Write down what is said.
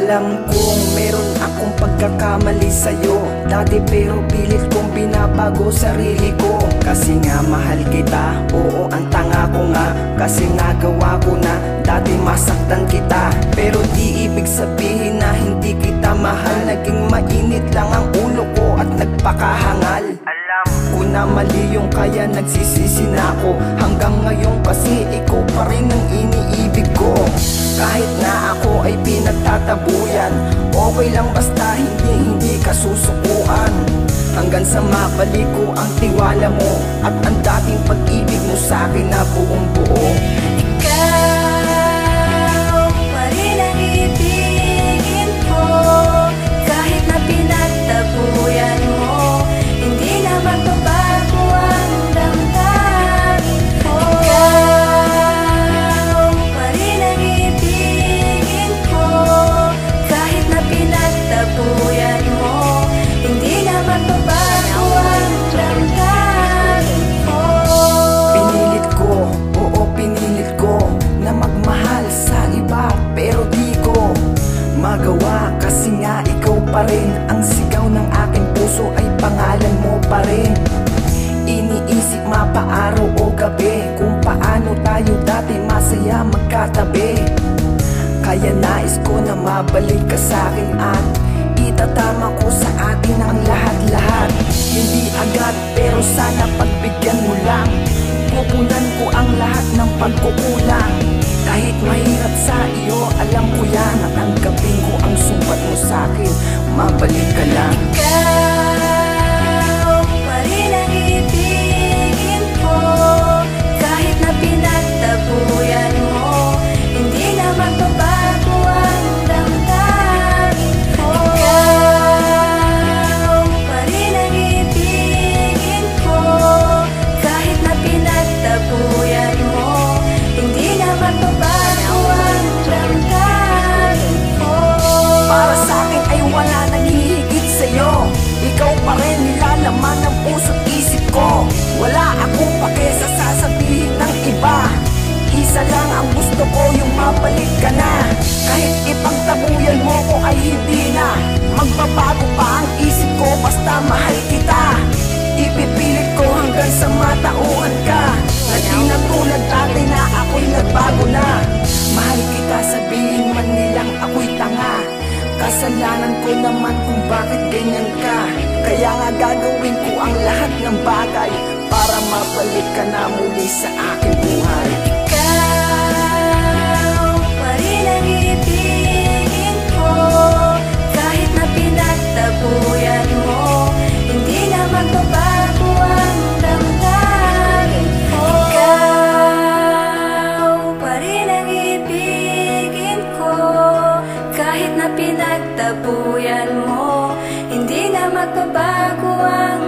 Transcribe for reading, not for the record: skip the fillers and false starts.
Alam kong meron akong pagkakamali sa'yo dati, pero pilit kong binabago sarili ko. Kasi nga mahal kita, oo ang tanga ko nga. Kasi nagawa ko na dati masaktan kita, pero di ibig sabihin na hindi kita mahal. Naging mainit lang ang ulo ko at nagpakahangal. Alam ko na mali yung kaya nagsisisi na ako hanggang ngayon, kasi ikaw pa rin ang iniibig ko. Kahit na ako ay pinagtatabuyan, okay lang basta hindi ka susukuan. Hanggang sa mabalik ko ang tiwala mo at ang dating pag-ibig mo sa'kin na buong buo. Ikaw pa rin ang ibigin ko, kahit na pinagtabuyan mo, hindi na magbabago ang damdamin ko. Ikaw pa rin ang ibigin ko, kahit na pinagtabuyan mo, hindi na magbabago ang damdamin ko. Pinilit ko, oo pinilit ko na magmahal sa iba, pero di ko magawa. Kasi nga ikaw pa rin ang sigaw ng aking puso, ay pangalan mo pa rin. Iniisip mapaaraw o gabi kung paano tayo dati masaya magkatabi. Kaya nais ko na mabalik ka sa'kin at itatama ko sa atin ang lahat-lahat. Hindi agad pero sana pagbigyan mo lang, pupunan ko ang lahat ng pagkukulang. Kahit mahirap sa iyo, alam ko yan, natanggapin ko ang sumpat mo sa'kin. Mabalik ka lang. Ikaw pa rin ang ibigin ko, kahit na pinagtabuyan mo, hindi na magbabago ang damdamin ko. Ikaw pa rin ang ibigin ko, kahit na pinagtabuyan mo, hindi na magbabago ang damdamin ko. Para sa'kin ay wala nang hihigit sa'yo. Ikaw pa rin nilalaman ng puso't isip ko. Wala akong pake sa sasabihin ng iba. Isa lang ang gusto ko, yung mabalik ka na. Kahit ipagtabuyan mo ko ay hindi na magbabago pa ang isip ko, basta mahal kita. Ipipilit ko hanggang sa matauhan ka, na di na tulad dati na ako'y nagbago na. Mahal kita, sabihin man nilang ako'y tanga. Kasalanan ko naman kung bakit ganyan ka. Kaya nga gagawin ko ang lahat ng bagay para mabalik ka na muli sa aking buhay. Ikaw pa rin ang ibigin ko, kahit na pinagtabuyan mo, hindi na magbabago ang damdamin ko. Ikaw pa rin ang ibigin ko, kahit na pinagtabuyan mo, hindi na magbabago ang